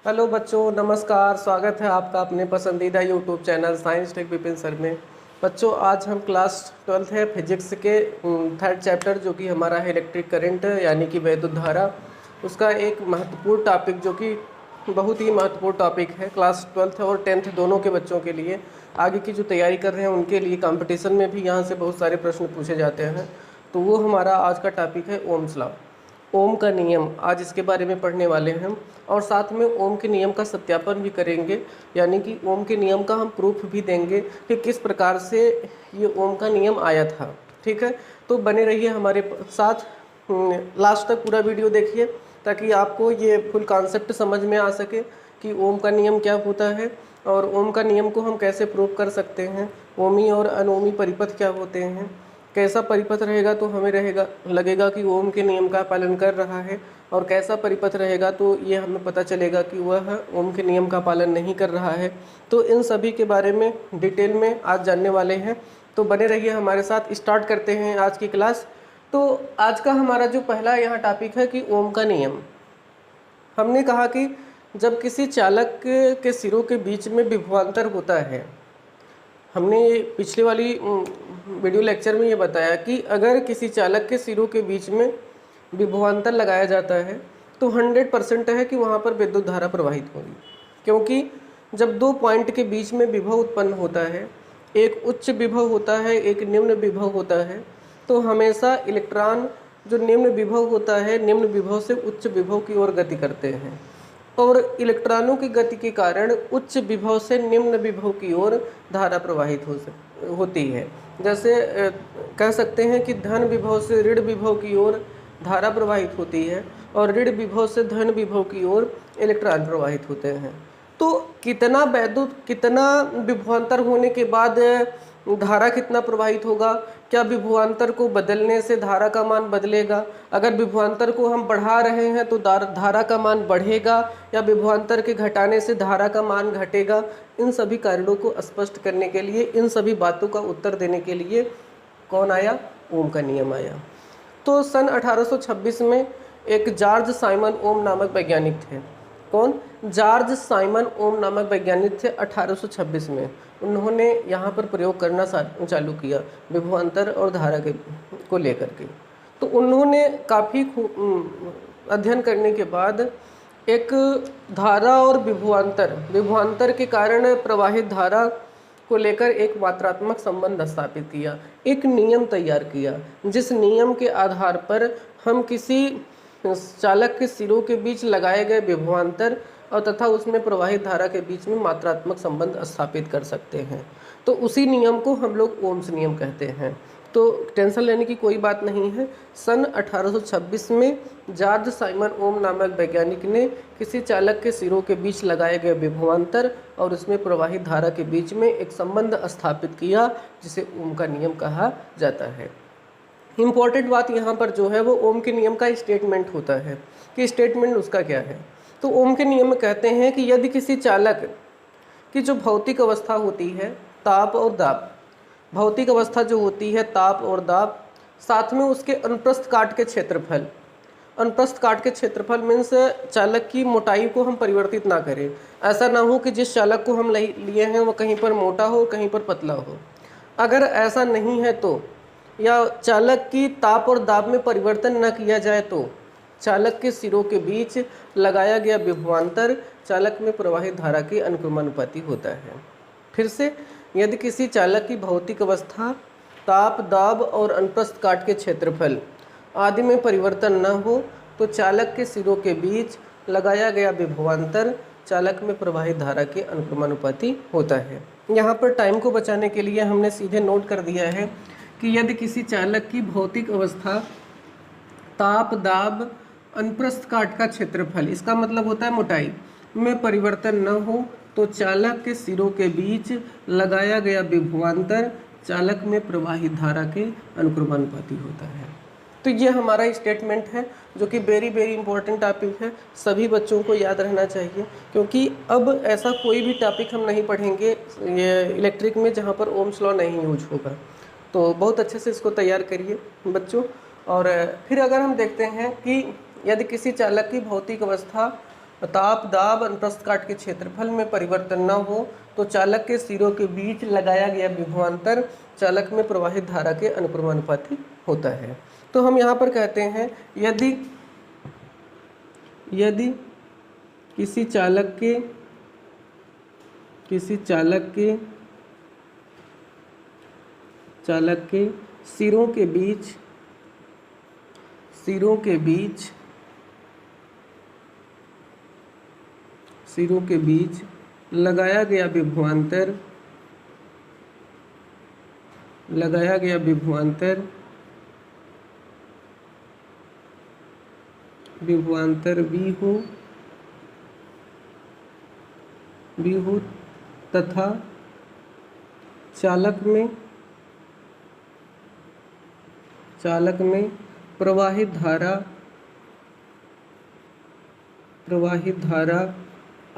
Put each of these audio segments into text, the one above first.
Hello बच्चों, नमस्कार। स्वागत है आपका अपने पसंदीदा YouTube channel science tech Vipin sir में। बच्चों, आज हम क्लास 12th है फिजिक्स के थर्ड चैप्टर जो कि हमारा है इलेक्ट्रिक करंट यानी कि वैद्युत धारा, उसका एक महत्वपूर्ण टॉपिक जो कि बहुत ही महत्वपूर्ण टॉपिक है क्लास 12th और 10th दोनों के बच्चों के लिए। आगे की जो तैयारी कर रहे हैं उनके लिए कंपटीशन में भी यहाँ से बहुत सारे प्रश्न पूछे जाते हैं। तो वो हमारा आज का टॉपिक है ओम्स लॉ, ओम का नियम। आज इसके बारे में पढ़ने वाले हैं और साथ में ओम के नियम का सत्यापन भी करेंगे, यानी कि ओम के नियम का हम प्रूफ भी देंगे कि किस प्रकार से ये ओम का नियम आया था। ठीक है, तो बने रहिए हमारे साथ, लास्ट तक पूरा वीडियो देखिए ताकि आपको ये फुल कॉन्सेप्ट समझ में आ सके कि ओम का नियम क्या होता है और ओम का नियम को हम कैसे प्रूव कर सकते हैं। ओमी और अनोमी परिपथ क्या होते हैं, कैसा परिपथ रहेगा तो हमें लगेगा कि ओम के नियम का पालन कर रहा है, और कैसा परिपथ रहेगा तो ये हमें पता चलेगा कि वह ओम के नियम का पालन नहीं कर रहा है। तो इन सभी के बारे में डिटेल में आज जानने वाले हैं, तो बने रहिए हमारे साथ। स्टार्ट करते हैं आज की क्लास। तो आज का हमारा जो पहला यहाँ टॉपिक है कि ओम का नियम। हमने कहा कि जब किसी चालक के सिरों के बीच में विभवांतर होता है, हमने पिछले वाली वीडियो लेक्चर में ये बताया कि अगर किसी चालक के सिरों के बीच में विभवांतर लगाया जाता है तो 100% है कि वहाँ पर विद्युत धारा प्रवाहित होगी, क्योंकि जब दो पॉइंट के बीच में विभव उत्पन्न होता है, एक उच्च विभव होता है, एक निम्न विभव होता है, तो हमेशा इलेक्ट्रॉन जो निम्न विभव होता है निम्न विभव से उच्च विभव की ओर गति करते हैं, और इलेक्ट्रॉनों की गति के कारण उच्च विभव से निम्न विभव की ओर धारा प्रवाहित होती है। जैसे कह सकते हैं कि धन विभव से ऋण विभव की ओर धारा प्रवाहित होती है और ऋण विभव से धन विभव की ओर इलेक्ट्रॉन प्रवाहित होते हैं। तो कितना विभवांतर होने के बाद धारा कितना प्रवाहित होगा, क्या विभवांतर को बदलने से धारा का मान बदलेगा, अगर विभवांतर को हम बढ़ा रहे हैं तो धारा का मान बढ़ेगा, या विभवांतर के घटाने से धारा का मान घटेगा। इन सभी कारणों को स्पष्ट करने के लिए, इन सभी बातों का उत्तर देने के लिए कौन आया? ओम का नियम आया। तो सन 1826 में एक जॉर्ज साइमन ओम नामक वैज्ञानिक थे। कौन? जॉर्ज साइमन ओम नामक वैज्ञानिक थे। 1826 में उन्होंने यहाँ पर प्रयोग करना चालू किया विभवांतर और धारा को लेकर के। तो उन्होंने काफ़ी अध्ययन करने के बाद एक धारा और विभवांतर के कारण प्रवाहित धारा को लेकर एक मात्रात्मक संबंध स्थापित किया, एक नियम तैयार किया, जिस नियम के आधार पर हम किसी चालक के सिरों के बीच लगाए गए विभवांतर और तथा उसमें प्रवाहित धारा के बीच में मात्रात्मक संबंध स्थापित कर सकते हैं। तो उसी नियम को हम लोग ओम्स नियम कहते हैं। तो टेंशन लेने की कोई बात नहीं है। सन 1826 में जॉर्ज साइमन ओम नामक वैज्ञानिक ने किसी चालक के सिरों के बीच लगाए गए विभवांतर और उसमें प्रवाहित धारा के बीच में एक संबंध स्थापित किया, जिसे ओम का नियम कहा जाता है। इम्पॉर्टेंट बात यहाँ पर जो है वो ओम के नियम का स्टेटमेंट होता है कि स्टेटमेंट उसका क्या है। तो ओम के नियम में कहते हैं कि यदि किसी चालक की जो भौतिक अवस्था होती है, ताप और दाब, भौतिक अवस्था जो होती है ताप और दाब, साथ में उसके अनुप्रस्थ काट के क्षेत्रफल, अनुप्रस्थ काट के क्षेत्रफल मीन्स चालक की मोटाई को हम परिवर्तित ना करें। ऐसा ना हो कि जिस चालक को हम लिए हैं वो कहीं पर मोटा हो कहीं पर पतला हो। अगर ऐसा नहीं है तो, या चालक की ताप और दाब में परिवर्तन न किया जाए तो चालक के सिरों के बीच लगाया गया विभवांतर चालक में प्रवाहित धारा के अनुक्रमानुपाती होता है। फिर से, यदि किसी चालक की भौतिक अवस्था, ताप, दाब और अनुप्रस्थ काट के क्षेत्रफल आदि में परिवर्तन न हो तो चालक के सिरों के बीच लगाया गया विभवांतर चालक में प्रवाहित धारा के अनुक्रमानुपाती होता है। यहाँ पर टाइम को बचाने के लिए हमने सीधे नोट कर दिया है कि यदि किसी चालक की भौतिक अवस्था, ताप, दाब, अनुप्रस्थ काट का क्षेत्रफल, इसका मतलब होता है मोटाई, में परिवर्तन न हो तो चालक के सिरों के बीच लगाया गया विभवांतर चालक में प्रवाहित धारा के अनुक्रमानुपाती होता है। तो ये हमारा स्टेटमेंट है जो कि वेरी इंपॉर्टेंट टॉपिक है, सभी बच्चों को याद रहना चाहिए, क्योंकि अब ऐसा कोई भी टॉपिक हम नहीं पढ़ेंगे ये इलेक्ट्रिक में जहाँ पर ओम्स लॉ नहीं यूज होगा। तो बहुत अच्छे से इसको तैयार करिए बच्चों। और फिर अगर हम देखते हैं कि यदि किसी चालक की भौतिक अवस्था, ताप दाब अनुप्रस्थ काट के क्षेत्रफल में परिवर्तन न हो तो चालक के सिरों के बीच लगाया गया विभवांतर चालक में प्रवाहित धारा के अनुक्रमानुपाती होता है। तो हम यहाँ पर कहते हैं यदि किसी चालक के सिरों के बीच लगाया गया विभवांतर V हो तथा चालक में प्रवाहित धारा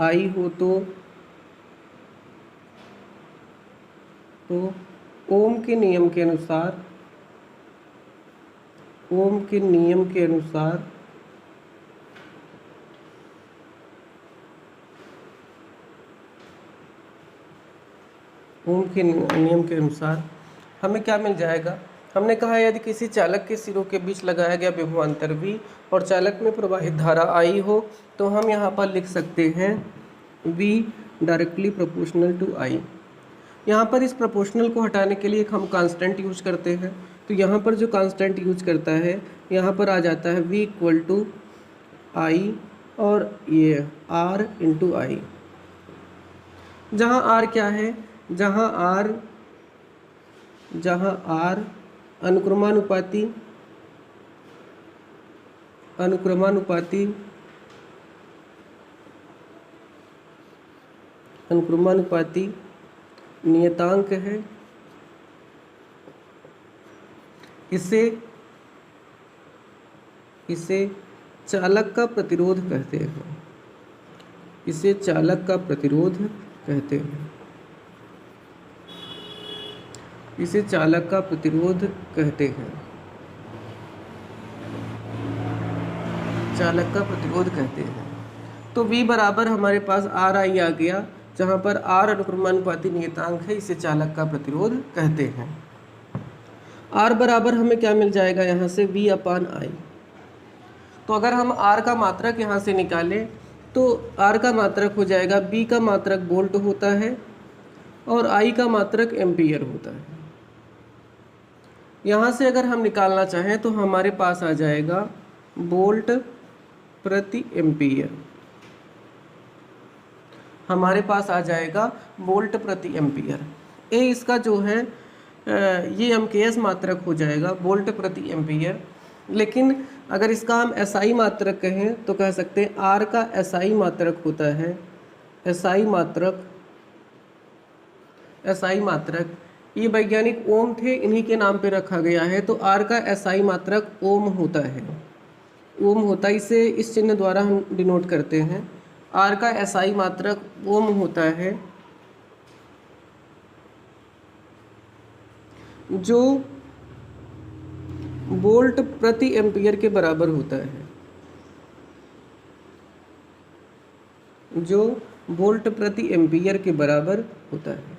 I हो तो ओम के नियम के अनुसार हमें क्या मिल जाएगा। हमने कहा यदि किसी चालक के सिरों के बीच लगाया गया विभवांतर V और चालक में प्रवाहित धारा I हो तो हम यहाँ पर लिख सकते हैं V directly proportional to I। यहाँ पर इस प्रोपोर्शनल को हटाने के लिए हम कांस्टेंट यूज करते हैं, तो यहाँ पर जो कांस्टेंट यूज करता है यहाँ पर आ जाता है V इक्वल टू I और ये R इंटू I, जहाँ R क्या है, जहाँ R अनुक्रमानुपाती नियतांक है। इसे चालक का प्रतिरोध कहते हैं। तो V बराबर हमारे पास RI आ गया, जहाँ पर R अनुक्रमानुपाती नियतांक है, इसे चालक का प्रतिरोध कहते हैं। R बराबर हमें क्या मिल जाएगा यहाँ से V अपान I। तो अगर हम R का मात्रक यहाँ से निकालें तो R का मात्रक हो जाएगा, B का मात्रक वोल्ट होता है और I का मात्रक एम्पियर होता है। यहाँ से अगर हम निकालना चाहें तो हमारे पास आ जाएगा वोल्ट प्रति एम्पियर। ए इसका जो है ये एमकेएस मात्रक हो जाएगा, वोल्ट प्रति एम्पियर। लेकिन अगर इसका हम एसआई मात्रक कहें तो कह सकते हैं आर का एसआई मात्रक होता है, एसआई मात्रक ये वैज्ञानिक ओम थे, इन्हीं के नाम पे रखा गया है। तो आर का एसआई मात्रक ओम होता है, इसे इस चिन्ह द्वारा हम डिनोट करते हैं। आर का एसआई मात्रक ओम होता है, जो वोल्ट प्रति एम्पियर के बराबर होता है, जो वोल्ट प्रति एम्पियर के बराबर होता है।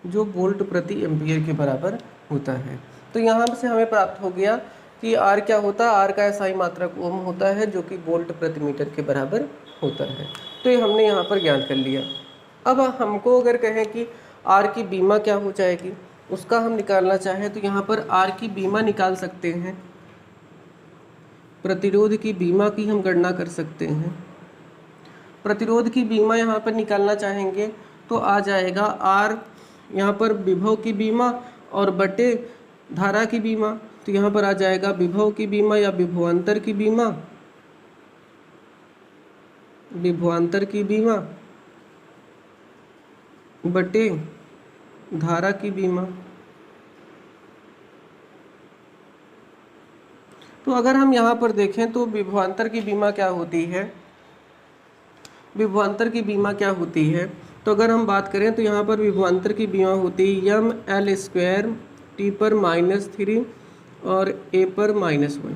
जो वोल्ट प्रति एम्पियर के बराबर होता है। तो यहाँ से हमें प्राप्त हो गया कि R क्या होता है, R का एसआई मात्रक ओम होता है, जो कि वोल्ट प्रति मीटर के बराबर होता है। तो ये हमने यहाँ पर ज्ञान कर लिया। अब हमको अगर कहें कि R की बीमा क्या हो जाएगी, उसका हम निकालना चाहें तो यहाँ पर R की बीमा निकाल सकते हैं, प्रतिरोध की बीमा की हम गणना कर सकते हैं। प्रतिरोध की बीमा यहाँ पर निकालना चाहेंगे तो आ जाएगा R यहाँ पर विभव की बीमा और बटे धारा की बीमा। तो यहाँ पर आ जाएगा विभव की बीमा या विभवांतर की बीमा बटे धारा की बीमा। तो अगर हम यहाँ पर देखें तो विभवांतर की बीमा क्या होती है, तो अगर हम बात करें तो यहाँ पर विभवांतर की बीमा होती है यम एल स्क्वायर टी पर -3 और ए पर -1।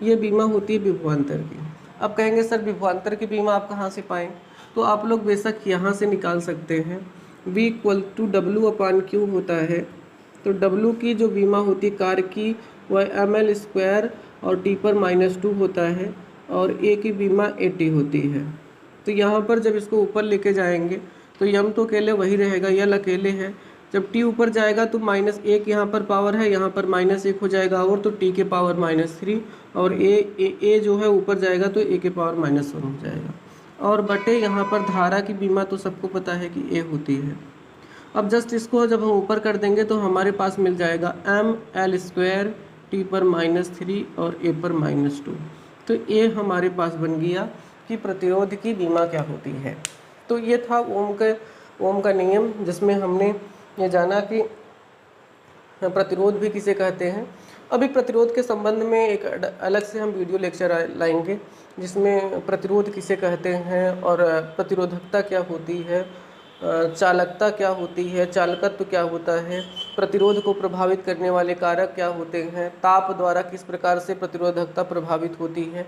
ये बीमा होती है विभवांतर की। अब कहेंगे सर विभवांतर की बीमा आप कहाँ से पाएँ? तो आप लोग बेशक यहाँ से निकाल सकते हैं। V = W/Q होता है। तो W की जो बीमा होती है कार की वह ml² और T पर -2 होता है और A की बीमा 80 होती है। तो यहाँ पर जब इसको ऊपर लेके जाएंगे तो यम तो अकेले वही रहेगा, यल अकेले है। जब T ऊपर जाएगा तो -1 यहाँ पर पावर है, यहाँ पर -1 हो जाएगा और तो T के पावर -3 और A जो है ऊपर जाएगा तो A के पावर -1 हो जाएगा। और बटे यहाँ पर धारा की बीमा तो सबको पता है कि A होती है। अब जस्ट इसको जब हम ऊपर कर देंगे तो हमारे पास मिल जाएगा ml² T पर -3 और A पर -2। तो ये हमारे पास बन गया कि प्रतिरोध की बीमा क्या होती है। तो ये था ओम का नियम, जिसमें हमने ये जाना कि प्रतिरोध भी किसे कहते हैं। अभी प्रतिरोध के संबंध में एक अलग से हम वीडियो लेक्चर लाएंगे, जिसमें प्रतिरोध किसे कहते हैं और प्रतिरोधकता क्या होती है, चालकता क्या होती है, चालकत्व क्या होता है, प्रतिरोध को प्रभावित करने वाले कारक क्या होते हैं, ताप द्वारा किस प्रकार से प्रतिरोधकता प्रभावित होती है।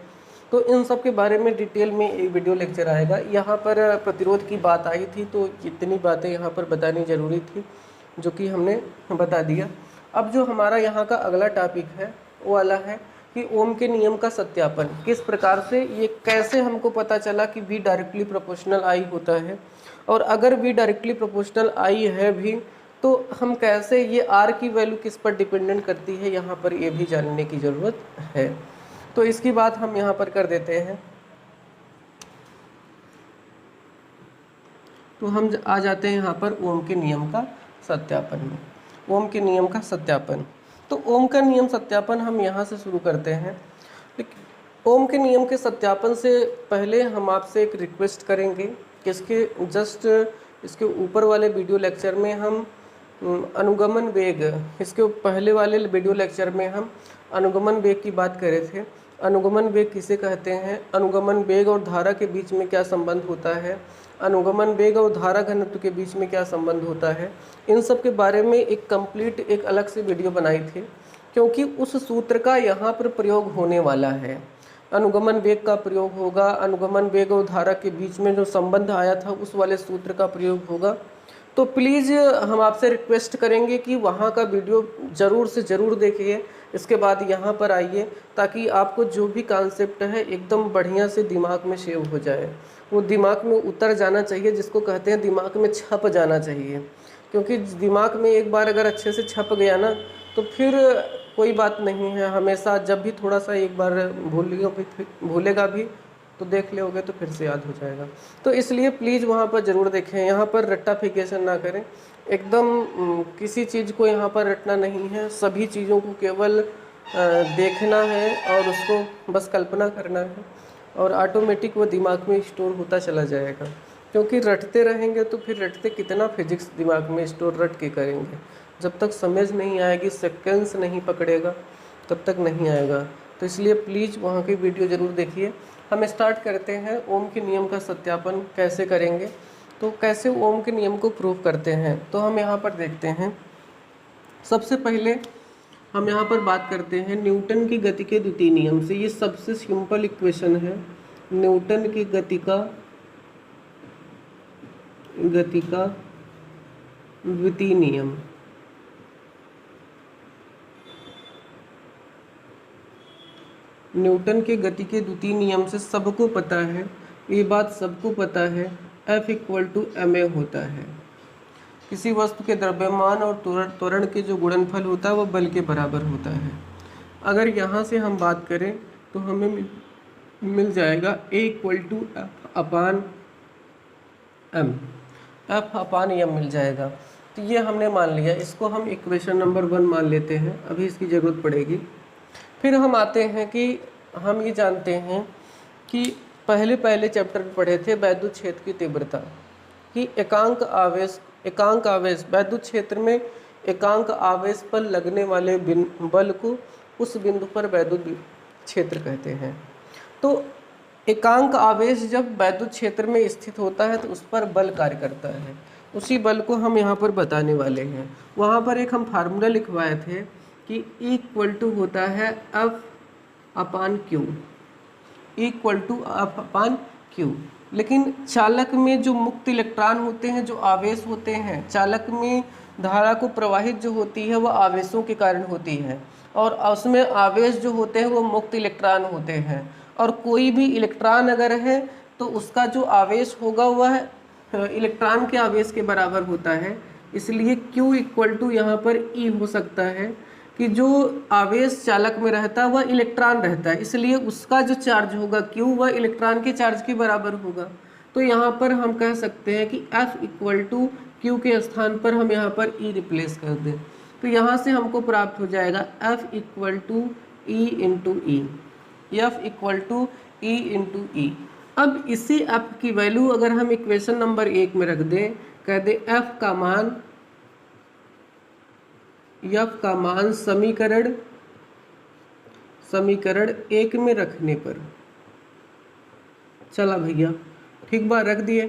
तो इन सब के बारे में डिटेल में एक वीडियो लेक्चर आएगा। यहाँ पर प्रतिरोध की बात आई थी तो इतनी बातें यहाँ पर बतानी ज़रूरी थी, जो कि हमने बता दिया। अब जो हमारा यहाँ का अगला टॉपिक है वो वाला है कि ओम के नियम का सत्यापन किस प्रकार से, ये कैसे हमको पता चला कि V डायरेक्टली प्रोपोर्शनल I होता है, और अगर V डायरेक्टली प्रोपोर्शनल I है भी तो हम कैसे, ये R की वैल्यू किस पर डिपेंडेंट करती है, यहाँ पर ये भी जानने की ज़रूरत है। तो इसकी बात हम यहाँ पर कर देते हैं। तो हम आ जाते हैं यहाँ पर ओम के नियम का सत्यापन में। ओम के नियम का सत्यापन, तो ओम का नियम सत्यापन हम यहाँ से शुरू करते हैं। ओम के नियम के सत्यापन से पहले हम आपसे एक रिक्वेस्ट करेंगे कि इसके ऊपर वाले वीडियो लेक्चर में हम अनुगमन वेग, इसके पहले वाले वीडियो लेक्चर में हम अनुगमन वेग की बात कर रहे थे। अनुगमन वेग किसे कहते हैं, अनुगमन वेग और धारा के बीच में क्या संबंध होता है, अनुगमन वेग और धारा घनत्व के बीच में क्या संबंध होता है, इन सब के बारे में एक कंप्लीट एक अलग से वीडियो बनाई थी, क्योंकि उस सूत्र का यहाँ पर प्रयोग होने वाला है। अनुगमन वेग का प्रयोग होगा, अनुगमन वेग और धारा के बीच में जो संबंध आया था उस वाले सूत्र का प्रयोग होगा। तो प्लीज़ हम आपसे रिक्वेस्ट करेंगे कि वहाँ का वीडियो ज़रूर से ज़रूर देखिए, इसके बाद यहाँ पर आइए, ताकि आपको जो भी कॉन्सेप्ट है एकदम बढ़िया से दिमाग में सेव हो जाए, वो दिमाग में उतर जाना चाहिए, जिसको कहते हैं दिमाग में छप जाना चाहिए। क्योंकि दिमाग में एक बार अगर अच्छे से छप गया ना तो फिर कोई बात नहीं है, हमेशा जब भी थोड़ा सा एक बार भूलेगा भी तो देख लोगे तो फिर से याद हो जाएगा। तो इसलिए प्लीज़ वहाँ पर ज़रूर देखें, यहाँ पर रट्टाफिकेशन ना करें, एकदम किसी चीज़ को यहाँ पर रटना नहीं है, सभी चीज़ों को केवल देखना है और उसको बस कल्पना करना है और ऑटोमेटिक वो दिमाग में स्टोर होता चला जाएगा। क्योंकि रटते रहेंगे तो फिर रटते कितना फिजिक्स दिमाग में स्टोर रट के करेंगे, जब तक समझ नहीं आएगी, सेकेंड्स नहीं पकड़ेगा तब तक नहीं आएगा। तो इसलिए प्लीज़ वहाँ की वीडियो ज़रूर देखिए। हम स्टार्ट करते हैं ओम के नियम का सत्यापन कैसे करेंगे। तो कैसे ओम के नियम को प्रूव करते हैं, तो हम यहाँ पर देखते हैं। सबसे पहले हम यहाँ पर बात करते हैं न्यूटन की गति के द्वितीय नियम से। ये सबसे सिंपल इक्वेशन है, न्यूटन की गति का द्वितीय नियम। न्यूटन के गति के द्वितीय नियम से सबको पता है, ये बात सबको पता है, F = ma होता है। किसी वस्तु के द्रव्यमान और त्वरण के जो गुणनफल होता है वो बल के बराबर होता है। अगर यहाँ से हम बात करें तो हमें मिल जाएगा A = F/m मिल जाएगा। तो ये हमने मान लिया, इसको हम इक्वेशन नंबर 1 मान लेते हैं, अभी इसकी ज़रूरत पड़ेगी। फिर हम आते हैं कि हम ये जानते हैं कि पहले चैप्टर में पढ़े थे वैद्युत क्षेत्र की तीव्रता कि एकांक आवेश वैद्युत क्षेत्र में एकांक आवेश पर लगने वाले बल को उस बिंदु पर वैद्युत क्षेत्र कहते हैं। तो एकांक आवेश जब वैद्युत क्षेत्र में स्थित होता है तो उस पर बल कार्य करता है। उसी बल को हम यहाँ पर बताने वाले हैं। वहाँ पर एक हम फार्मूला लिखवाए थे कि इक्वल टू होता है F upon Q, equal to F upon Q. लेकिन चालक में जो मुक्त इलेक्ट्रॉन होते हैं, जो आवेश होते हैं, चालक में धारा को प्रवाहित जो होती है वह आवेशों के कारण होती है, और उसमें आवेश जो होते हैं वो मुक्त इलेक्ट्रॉन होते हैं। और कोई भी इलेक्ट्रॉन अगर है तो उसका जो आवेश होगा वह इलेक्ट्रॉन के आवेश के बराबर होता है। इसलिए Q इक्वल टू यहाँ पर E हो सकता है कि जो आवेश चालक में रहता है वह इलेक्ट्रॉन रहता है, इसलिए उसका जो चार्ज होगा Q वह इलेक्ट्रॉन के चार्ज के बराबर होगा। तो यहाँ पर हम कह सकते हैं कि F इक्वल टू क्यू के स्थान पर हम यहाँ पर E रिप्लेस कर दें, तो यहाँ से हमको प्राप्त हो जाएगा F equal to E into E, F equal to E into E. अब इसी F की वैल्यू अगर हम इक्वेशन नंबर 1 में रख दें, कह दें F का मान समीकरण 1 में रखने पर, चला भैया ठीक बात रख दिए।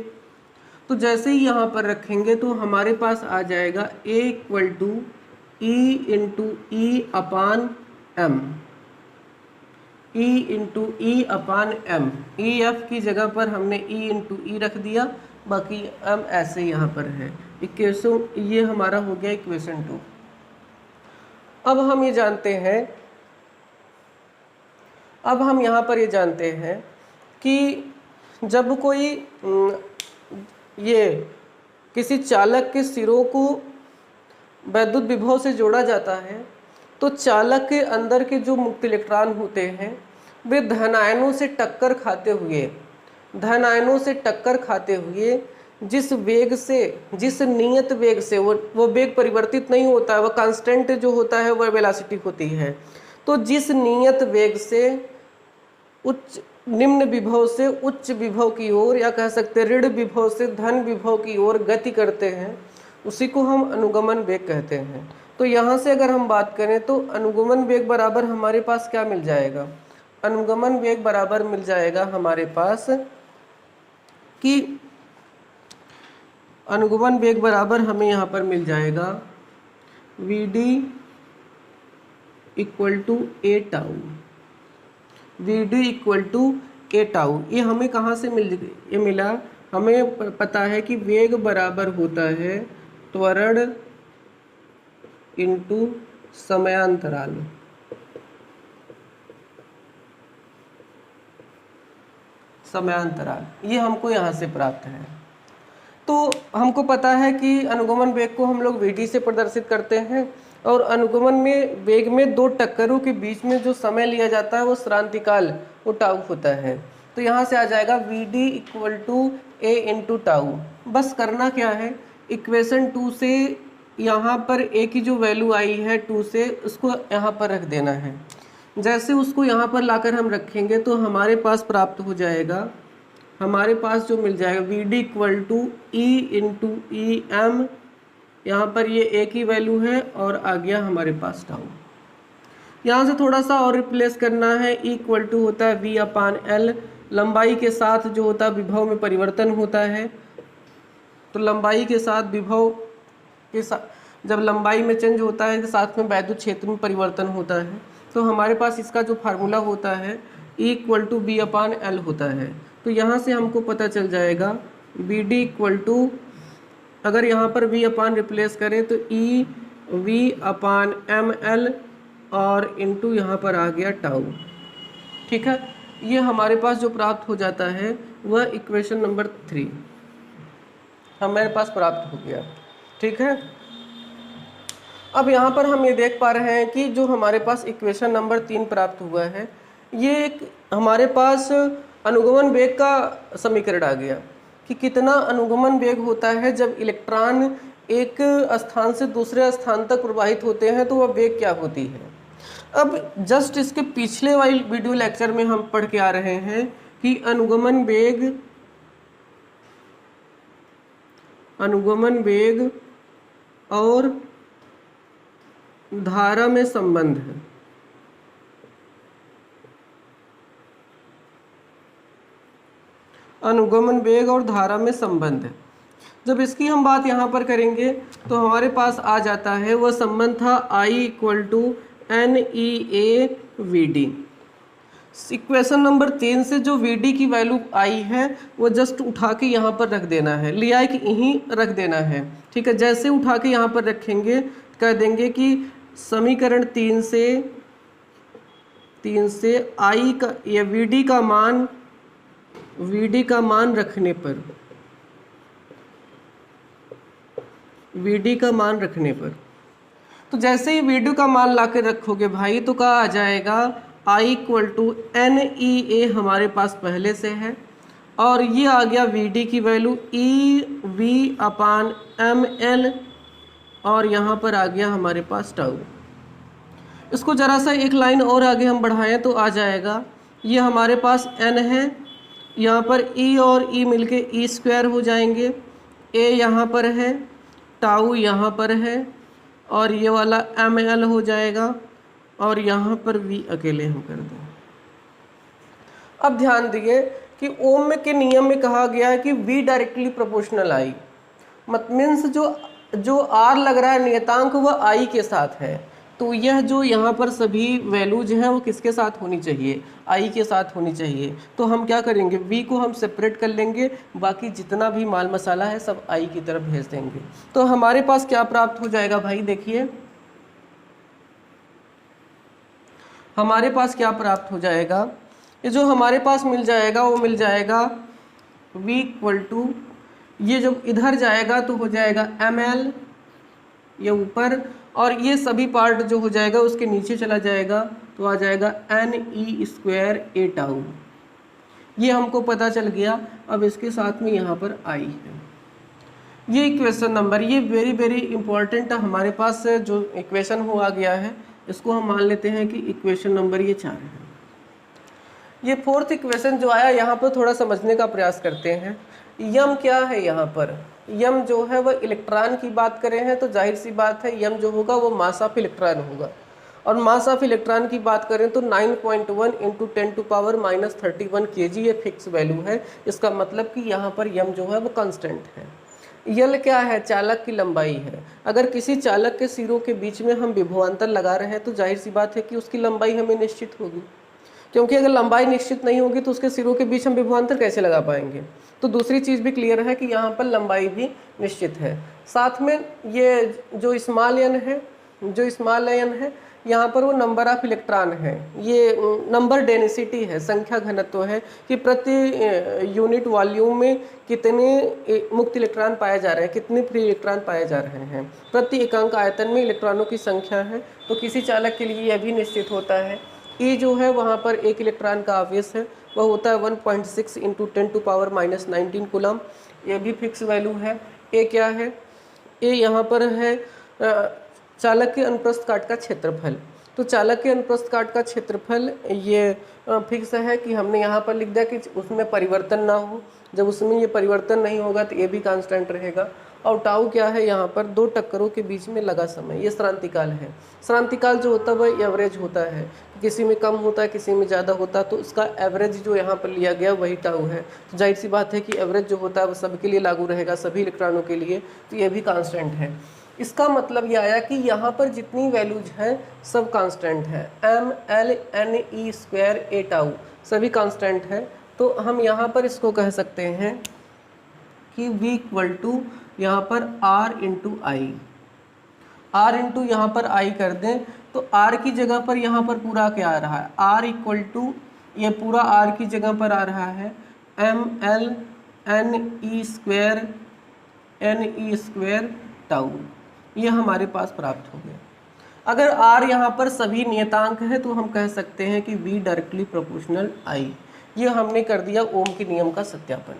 तो जैसे ही यहाँ पर रखेंगे तो हमारे पास आ जाएगा A equal to E into E upon M, E into E upon M. E F की जगह पर हमने E इंटू ई रख दिया, बाकी M ऐसे यहाँ पर है। इक्वेशन ये हमारा हो गया इक्वेशन 2। अब हम यहाँ पर ये जानते हैं कि जब कोई ये किसी चालक के सिरों को वैद्युत विभव से जोड़ा जाता है तो चालक के अंदर के जो मुक्त इलेक्ट्रॉन होते हैं वे धन आयनों से टक्कर खाते हुए जिस नियत वेग से वो वेग परिवर्तित नहीं होता है, वह कांस्टेंट जो होता है वह वेलोसिटी होती है। तो जिस नियत वेग से निम्न विभव से उच्च विभव की ओर, या कह सकते ऋण विभव से धन विभव की ओर गति करते हैं, उसी को हम अनुगमन वेग कहते हैं। तो यहाँ से अगर हम बात करें तो अनुगमन वेग बराबर हमारे पास क्या मिल जाएगा? अनुगमन वेग बराबर मिल जाएगा हमारे पास कि अनुगमन वेग बराबर हमें यहाँ पर मिल जाएगा Vd equal to A tau, Vd equal to A tau. ये हमें कहाँ से मिला? हमें पता है कि वेग बराबर होता है त्वरण इंटू समयांतराल। ये हमको यहाँ से प्राप्त है। तो हमको पता है कि अनुगमन वेग को हम लोग Vd से प्रदर्शित करते हैं, और अनुगमन में वेग में दो टक्करों के बीच में जो समय लिया जाता है वो श्रांतिकाल, वो टाउ होता है। तो यहाँ से आ जाएगा Vd equal to A into tau. बस करना क्या है, इक्वेशन 2 से यहाँ पर ए की जो वैल्यू आई है 2 से, उसको यहाँ पर रख देना है। जैसे उसको यहाँ पर लाकर हम रखेंगे तो हमारे पास प्राप्त हो जाएगा, हमारे पास जो मिल जाएगा Vd equal to E into E M. यहाँ पर ये ए की वैल्यू है और आ गया हमारे पास टाउ। यहाँ से थोड़ा सा और रिप्लेस करना है। E इक्वल टू होता है V अपान एल, लंबाई के साथ जो होता है विभव में परिवर्तन होता है। तो लंबाई के साथ विभव के साथ जब लंबाई में चेंज होता है तो साथ में वैद्युत क्षेत्र में परिवर्तन होता है। तो हमारे पास इसका जो फार्मूला होता है E equal to B upon L होता है। तो यहाँ से हमको पता चल जाएगा Vd इक्वल टू, अगर यहाँ पर V अपान रिप्लेस करें तो E V अपान एम एल और इंटू यहाँ पर आ गया टाउ। ठीक है, ये हमारे पास जो प्राप्त हो जाता है वह इक्वेशन नंबर 3 हमारे पास प्राप्त हो गया। ठीक है, अब यहाँ पर हम ये देख पा रहे हैं कि जो हमारे पास इक्वेशन नंबर 3 प्राप्त हुआ है, ये एक हमारे पास अनुगमन वेग का समीकरण आ गया कि कितना अनुगमन वेग होता है जब इलेक्ट्रॉन एक स्थान से दूसरे स्थान तक प्रवाहित होते हैं, तो वह वेग क्या होती है। अब जस्ट इसके पिछले वाले वीडियो लेक्चर में हम पढ़ के आ रहे हैं कि अनुगमन वेग और धारा में संबंध है। अनुगमन वेग और धारा में संबंध है। जब इसकी हम बात यहाँ पर करेंगे तो हमारे पास आ जाता है वह संबंध था I equal to NEA/VD। Equation number 3 से जो VD की वैल्यू आई है वो जस्ट उठा के यहाँ पर रख देना है, लिया कि यहीं रख देना है, ठीक है। जैसे उठा के यहाँ पर रखेंगे कह देंगे कि समीकरण 3 से I का या VD का मान रखने पर, VD का मान रखने पर, तो जैसे ही VD का मान ला के रखोगे भाई तो क्या आ जाएगा, I इक्वल टू NEA हमारे पास पहले से है, और ये आ गया VD की वैल्यू EV/ml, और यहाँ पर आ गया हमारे पास टाउ। इसको ज़रा सा एक लाइन और आगे हम बढ़ाएं तो आ जाएगा, ये हमारे पास N है, यहाँ पर E और E मिलके E² हो जाएंगे, A यहाँ पर है, टाउ यहाँ पर है, और ये वाला ml हो जाएगा, और यहाँ पर V अकेले हम कर दें। अब ध्यान दिए कि ओम के नियम में कहा गया है कि V directly proportional I, means जो R लग रहा है नियतांक वह I के साथ है, तो यह जो यहाँ पर सभी वैल्यूज हैं वो किसके साथ होनी चाहिए, I के साथ होनी चाहिए। तो हम क्या करेंगे, V को हम सेपरेट कर लेंगे, बाकी जितना भी माल मसाला है सब I की तरफ भेज देंगे। तो हमारे पास क्या प्राप्त हो जाएगा भाई, देखिए हमारे पास क्या प्राप्त हो जाएगा, ये जो हमारे पास मिल जाएगा वो मिल जाएगा V इक्वल टू, ये जब इधर जाएगा तो हो जाएगा ml ये ऊपर, और ये सभी पार्ट जो हो जाएगा उसके नीचे चला जाएगा तो आ जाएगा NE² टाउ। ये हमको पता चल गया। अब इसके साथ में यहाँ पर I है। ये इक्वेशन नंबर, ये वेरी वेरी इंपॉर्टेंट हमारे पास जो इक्वेशन हो आ गया है, इसको हम मान लेते हैं कि इक्वेशन नंबर ये 4 है। ये फोर्थ इक्वेशन जो आया यहाँ पर थोड़ा समझने का प्रयास करते हैं। यम क्या है, यहाँ पर यम जो है वह इलेक्ट्रॉन की बात करें हैं तो जाहिर सी बात है यम जो होगा वो मास ऑफ इलेक्ट्रॉन होगा, और मास ऑफ इलेक्ट्रॉन की बात करें तो 9.1 × 10⁻³ kg ये फिक्स वैल्यू है। इसका मतलब कि यहाँ पर यम जो है वो कांस्टेंट है। यल क्या है, चालक की लंबाई है। अगर किसी चालक के सिरों के बीच में हम विभवांतर लगा रहे हैं तो जाहिर सी बात है कि उसकी लंबाई हमें निश्चित होगी, क्योंकि अगर लंबाई निश्चित नहीं होगी तो उसके सिरों के बीच हम विभवांतर कैसे लगा पाएंगे। तो दूसरी चीज़ भी क्लियर है कि यहाँ पर लंबाई भी निश्चित है। साथ में ये जो स्मॉल एन है यहाँ पर वो नंबर ऑफ इलेक्ट्रॉन है, ये नंबर डेंसिटी है, संख्या घनत्व है कि प्रति यूनिट वॉल्यूम में कितने मुक्त इलेक्ट्रॉन पाए जा रहे हैं, कितने फ्री इलेक्ट्रॉन पाए जा रहे हैं, प्रति एकांक आयतन में इलेक्ट्रॉनों की संख्या है। तो किसी चालक के लिए यह भी निश्चित होता है। E जो है वहाँ पर एक इलेक्ट्रॉन का आवेश है, वह होता है 1.6 × 10⁻⁹ कूलम, ये भी फिक्स वैल्यू है। ए क्या है, ए यहाँ पर है चालक के अनुप्रस्थ काट का क्षेत्रफल। तो चालक के अनुप्रस्थ काट का क्षेत्रफल ये फिक्स है कि हमने यहाँ पर लिख दिया कि उसमें परिवर्तन ना हो। जब उसमें ये परिवर्तन नहीं होगा तो ये भी कांस्टेंट रहेगा। और टाउ क्या है, यहाँ पर दो टक्करों के बीच में लगा समय, ये श्रांतिकाल है। श्रांतिकाल जो होता है वह एवरेज होता है, किसी में कम होता है किसी में ज़्यादा होता है, तो उसका एवरेज जो यहाँ पर लिया गया वही टाउ है। तो जाहिर सी बात है कि एवरेज जो होता है वो सबके लिए लागू रहेगा, सभी इलेक्ट्रॉनों के लिए, तो ये भी कांस्टेंट है। इसका मतलब ये आया कि यहाँ पर जितनी वैल्यूज हैं सब कांस्टेंट है, ml/NE² टाउ सभी कांस्टेंट है। तो हम यहाँ पर इसको कह सकते हैं कि V इक्वल टू यहाँ पर R इंटू आई, R इंटू यहाँ पर I कर दें तो R की जगह पर यहाँ पर पूरा क्या आ रहा है, R इक्वल टू ये पूरा R की जगह पर आ रहा है ml/NE² टाउ, ये हमारे पास प्राप्त हो गया। अगर R यहाँ पर सभी नियतांक है तो हम कह सकते हैं कि V डायरेक्टली प्रोपोर्शनल I। ये हमने कर दिया ओम के नियम का सत्यापन,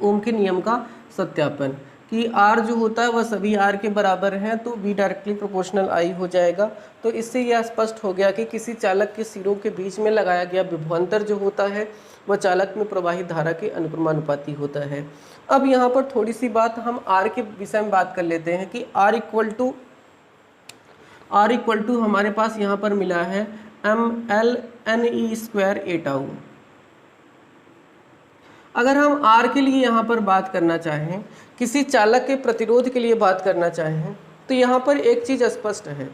ओम के नियम का सत्यापन कि R जो होता है वह सभी R के बराबर है तो V डायरेक्टली प्रोपोर्शनल I हो जाएगा। तो इससे यह स्पष्ट हो गया कि किसी चालक के सिरों के बीच में लगाया गया विभवांतर जो होता है वह चालक में प्रवाहित धारा के अनुक्रमानुपाती होता है। अब यहाँ पर थोड़ी सी बात हम R के विषय में बात कर लेते हैं कि R इक्वल टू हमारे पास यहाँ पर मिला है ml/NE² टाउ। अगर हम R के लिए यहाँ पर बात करना चाहें, किसी चालक के प्रतिरोध के लिए बात करना चाहें, तो यहाँ पर एक चीज़ स्पष्ट है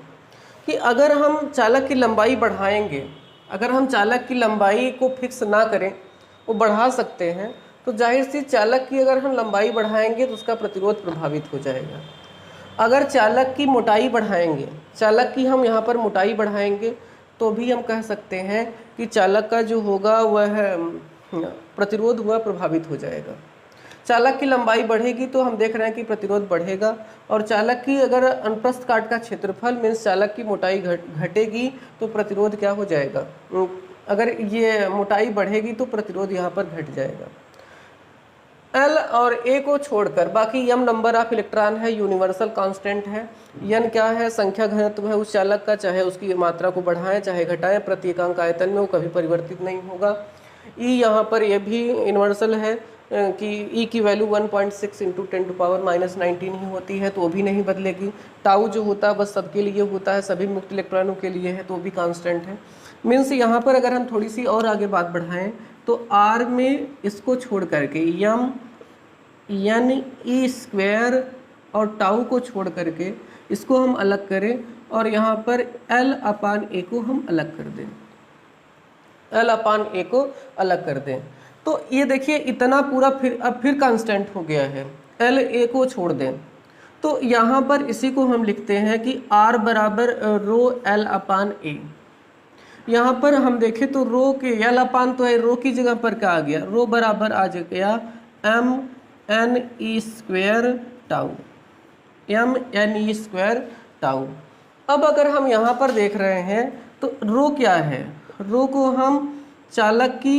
कि अगर हम चालक की लंबाई बढ़ाएंगे, अगर हम चालक की लंबाई को फिक्स ना करें, वो बढ़ा सकते हैं, तो जाहिर सी चालक की अगर हम लंबाई बढ़ाएंगे तो उसका प्रतिरोध प्रभावित हो जाएगा। अगर चालक की मोटाई बढ़ाएंगे, चालक की हम यहाँ पर मोटाई बढ़ाएंगे, तो भी हम कह सकते हैं कि चालक का जो होगा वह प्रतिरोध हुआ प्रभावित हो जाएगा। चालक की लंबाई बढ़ेगी तो हम देख रहे हैं कि प्रतिरोध बढ़ेगा, और चालक की अगर अनुप्रस्थ काट का क्षेत्रफल मीन्स चालक की मोटाई घटेगी तो प्रतिरोध क्या हो जाएगा, अगर ये मोटाई बढ़ेगी तो प्रतिरोध यहाँ पर घट जाएगा। L और A को छोड़कर बाकी m नंबर ऑफ इलेक्ट्रॉन है, यूनिवर्सल कांस्टेंट है। n क्या है, संख्या घनत्व है उस चालक का, चाहे उसकी मात्रा को बढ़ाएं चाहे घटाएं, प्रति एकांक आयतन में वो कभी परिवर्तित नहीं होगा। E यहाँ पर ये भी यूनिवर्सल है कि E की वैल्यू 1.6 × 10⁻⁻19 ही होती है, तो वो भी नहीं बदलेगी। टाउ जो होता है बस सबके लिए होता है, सभी मुक्त इलेक्ट्रॉनों के लिए है, तो वो भी कांस्टेंट है। मीन्स यहाँ पर अगर हम थोड़ी सी और आगे बात बढ़ाएं तो R में इसको छोड़ करके m n e² और टाउ को छोड़ करके इसको हम अलग करें, और यहाँ पर L/A को हम अलग कर दें, L/A को अलग कर दें, तो ये देखिए इतना पूरा फिर कांस्टेंट हो गया है। LA को छोड़ दें तो यहाँ पर इसी को हम लिखते हैं कि R बराबर ρL/A। यहाँ पर हम देखें तो रो के L/, तो है रो की जगह पर क्या आ गया, रो बराबर आ गया mne² टाउ, mne² टाउ। अब अगर हम यहाँ पर देख रहे हैं तो रो क्या है, रो को हम चालक की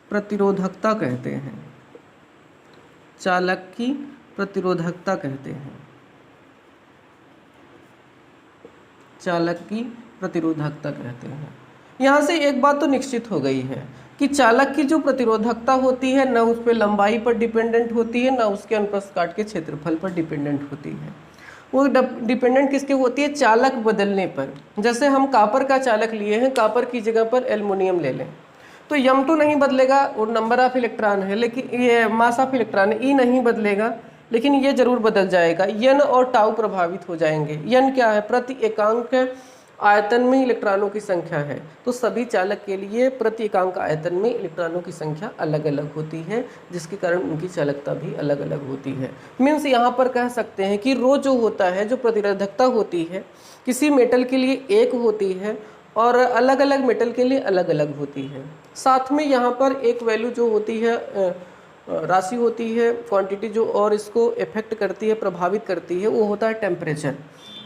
प्रतिरोधकता कहते हैं, चालक की प्रतिरोधकता कहते हैं, चालक की प्रतिरोधकता कहते हैं। यहाँ से एक बात तो निश्चित हो गई है कि चालक की जो प्रतिरोधकता होती है न उस पर लंबाई पर डिपेंडेंट होती है, न उसके अनुप्रस्थ काट के क्षेत्रफल पर डिपेंडेंट होती है। वो डिपेंडेंट किसके होती है, चालक बदलने पर। जैसे हम कापर का चालक लिए हैं, कापर की जगह पर एल्युमिनियम ले लें तो यम तो नहीं बदलेगा और नंबर ऑफ इलेक्ट्रॉन है, लेकिन ये मास ऑफ इलेक्ट्रॉन है, ई नहीं बदलेगा, लेकिन ये जरूर बदल जाएगा, n और टाउ प्रभावित हो जाएंगे। n क्या है, प्रति एकांक आयतन में इलेक्ट्रॉनों की संख्या है, तो सभी चालक के लिए प्रति एकांक आयतन में इलेक्ट्रॉनों की संख्या अलग अलग होती है, जिसके कारण उनकी चालकता भी अलग अलग होती है। मीन्स यहाँ पर कह सकते हैं कि रो जो होता है, जो प्रतिरोधकता होती है, किसी मेटल के लिए एक होती है और अलग अलग मेटल के लिए अलग अलग होती है। साथ में यहाँ पर एक वैल्यू जो होती है, राशि होती है, क्वांटिटी जो और इसको इफेक्ट करती है, प्रभावित करती है, वो होता है टेम्परेचर।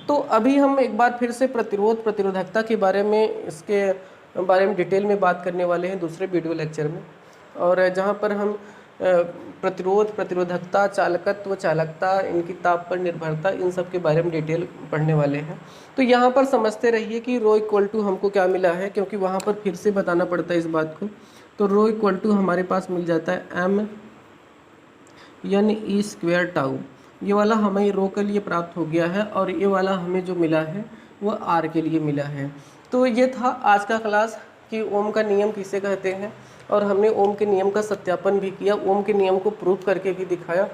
तो अभी हम एक बार फिर से प्रतिरोधकता के बारे में, इसके बारे में डिटेल में बात करने वाले हैं दूसरे वीडियो लेक्चर में, और जहाँ पर हम प्रतिरोधकता, चालकत्व, चालकता, इनकी ताप पर निर्भरता, इन सब के बारे में डिटेल पढ़ने वाले हैं। तो यहाँ पर समझते रहिए कि रो इक्वल टू हमको क्या मिला है, क्योंकि वहाँ पर फिर से बताना पड़ता है इस बात को। तो रो इक्वल टू हमारे पास मिल जाता है mne² टाउ। ये वाला हमें रो के लिए प्राप्त हो गया है, और ये वाला हमें जो मिला है वो आर के लिए मिला है। तो ये था आज का क्लास कि ओम का नियम किसे कहते हैं, और हमने ओम के नियम का सत्यापन भी किया, ओम के नियम को प्रूव करके भी दिखाया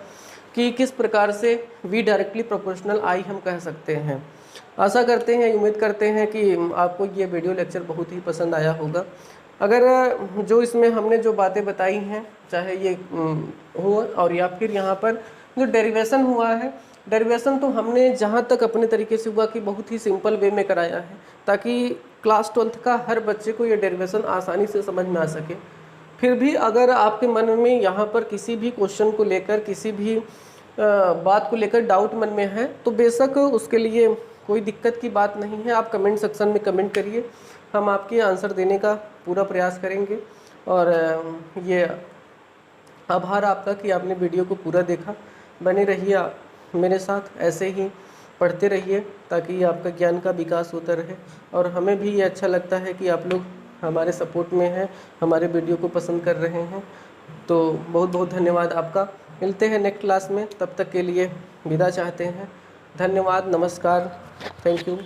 कि किस प्रकार से V डायरेक्टली प्रोपोर्शनल I हम कह सकते हैं। आशा करते हैं, उम्मीद करते हैं कि आपको ये वीडियो लेक्चर बहुत ही पसंद आया होगा। अगर जो इसमें हमने जो बातें बताई हैं, चाहे ये हो और या फिर यहाँ पर जो डेरिवेशन हुआ है, डेरिवेशन तो हमने जहाँ तक अपने तरीके से हुआ कि बहुत ही सिंपल वे में कराया है, ताकि क्लास 12th का हर बच्चे को ये डेरिवेशन आसानी से समझ में आ सके। फिर भी अगर आपके मन में यहाँ पर किसी भी क्वेश्चन को लेकर, किसी भी बात को लेकर डाउट मन में है, तो बेशक उसके लिए कोई दिक्कत की बात नहीं है, आप कमेंट सेक्शन में कमेंट करिए, हम आपके आंसर देने का पूरा प्रयास करेंगे। और ये आभार आपका कि आपने वीडियो को पूरा देखा। बने रहिए मेरे साथ, ऐसे ही पढ़ते रहिए ताकि आपका ज्ञान का विकास होता रहे, और हमें भी ये अच्छा लगता है कि आप लोग हमारे सपोर्ट में हैं, हमारे वीडियो को पसंद कर रहे हैं। तो बहुत बहुत धन्यवाद आपका। मिलते हैं नेक्स्ट क्लास में, तब तक के लिए विदा चाहते हैं। धन्यवाद, नमस्कार, थैंक यू।